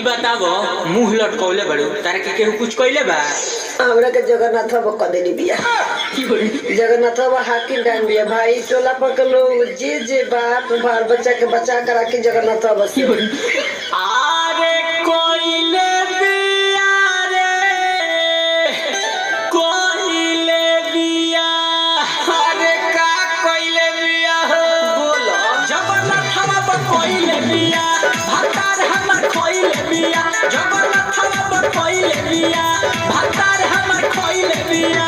बताबो मुंह लटकौले बड़ू तारे के केहू कुछ कइले बा हमरा के जगन्नाथ बाबा क देली बिया जगन्नाथ बाबा हाकिम डान बिया भाई टोला पर के लोग जे बात बाल बच्चा के बचा करा के जगन्नाथ बाबा से आरे कोइले बिया रे कोइले बिया अरे का कोइले बिया हो बोलो जगन्नाथ बाबा कोइले बिया भतार हमर कोइले बिया जगन्नाथ बाबा कोइले बिया भतार हमर कोइले बिया